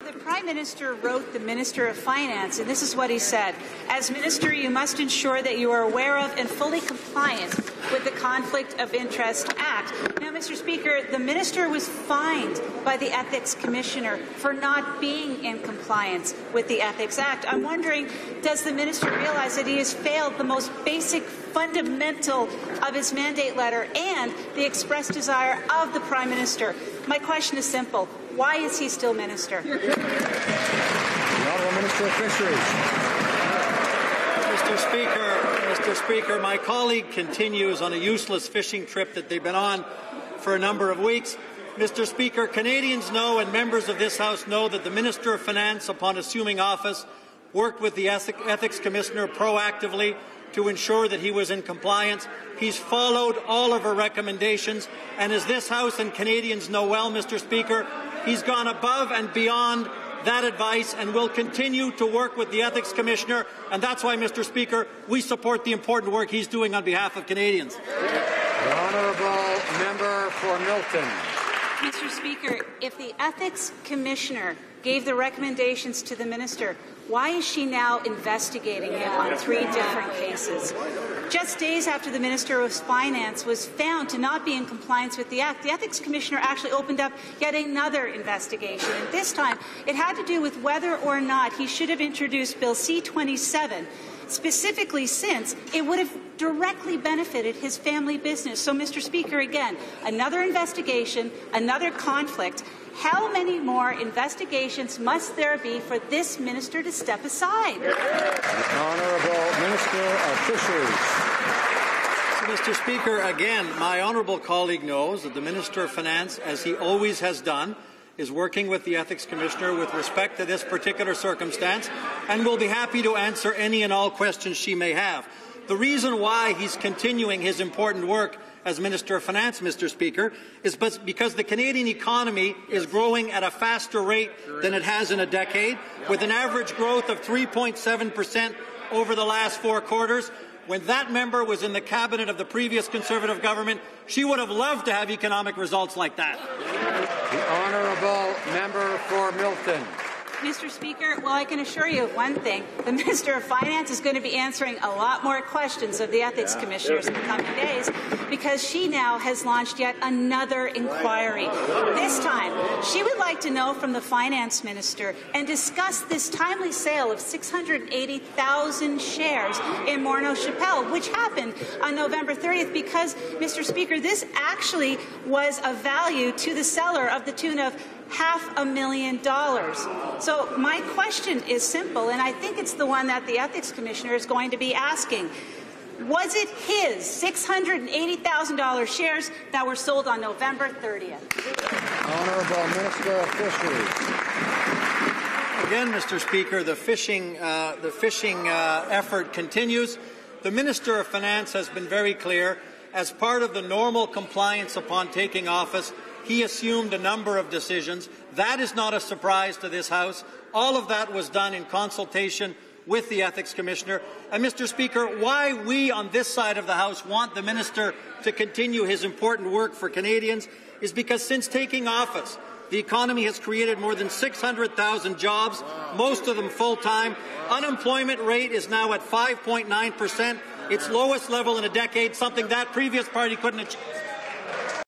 The Prime Minister wrote the Minister of Finance, and this is what he said. As Minister, you must ensure that you are aware of and fully compliant with the Conflict of Interest Act. Now, Mr. Speaker, the Minister was fined by the Ethics Commissioner for not being in compliance with the Ethics Act. I'm wondering, does the Minister realize that he has failed the most basic fundamental of his mandate letter and the expressed desire of the Prime Minister? My question is simple. Why is he still Minister? The Honourable Minister of Fisheries. Mr. Speaker, my colleague continues on a useless fishing trip that they've been on for a number of weeks. Mr. Speaker, Canadians know and members of this House know that the Minister of Finance, upon assuming office, worked with the Ethics Commissioner proactively to ensure that he was in compliance. He's followed all of our recommendations, and as this House and Canadians know well, Mr. Speaker, he's gone above and beyond that advice and will continue to work with the Ethics Commissioner, and that's why, Mr. Speaker, we support the important work he's doing on behalf of Canadians. The Honourable Member for Milton. Mr. Speaker, if the Ethics Commissioner gave the recommendations to the Minister, why is she now investigating him on 3 different cases? Just days after the Minister of Finance was found to not be in compliance with the Act, the Ethics Commissioner actually opened up yet another investigation. And this time, it had to do with whether or not he should have introduced Bill C-27, specifically since it would have directly benefited his family business. So, Mr. Speaker, again, another investigation, another conflict. How many more investigations must there be for this minister to step aside? The Honourable Minister of Fisheries. Mr. Speaker, again, my honourable colleague knows that the Minister of Finance, as he always has done, is working with the Ethics Commissioner with respect to this particular circumstance and will be happy to answer any and all questions she may have. The reason why he's continuing his important work as Minister of Finance, Mr. Speaker, is because the Canadian economy is growing at a faster rate than it has in a decade, with an average growth of 3.7% over the last 4 quarters. When that member was in the cabinet of the previous Conservative government, she would have loved to have economic results like that. The Honourable Member for Milton. Mr. Speaker, well, I can assure you of one thing. The Minister of Finance is going to be answering a lot more questions of the Ethics Commissioners in the coming days because she now has launched yet another inquiry. This time, she would like to know from the Finance Minister and discuss this timely sale of 680,000 shares in Morneau Shepell, which happened on November 30th because, Mr. Speaker, this actually was a value to the seller of the tune of $500,000. So my question is simple, and I think it's the one that the Ethics Commissioner is going to be asking. Was it his $680,000 shares that were sold on November 30th? Honourable Minister of Fisheries. Again, Mr. Speaker, the fishing effort continues. The Minister of Finance has been very clear. As part of the normal compliance upon taking office, he assumed a number of decisions. That is not a surprise to this House. All of that was done in consultation with the Ethics Commissioner. And, Mr. Speaker, why we on this side of the House want the Minister to continue his important work for Canadians is because since taking office, the economy has created more than 600,000 jobs, most of them full-time. Unemployment rate is now at 5.9%, its lowest level in a decade, something that previous party couldn't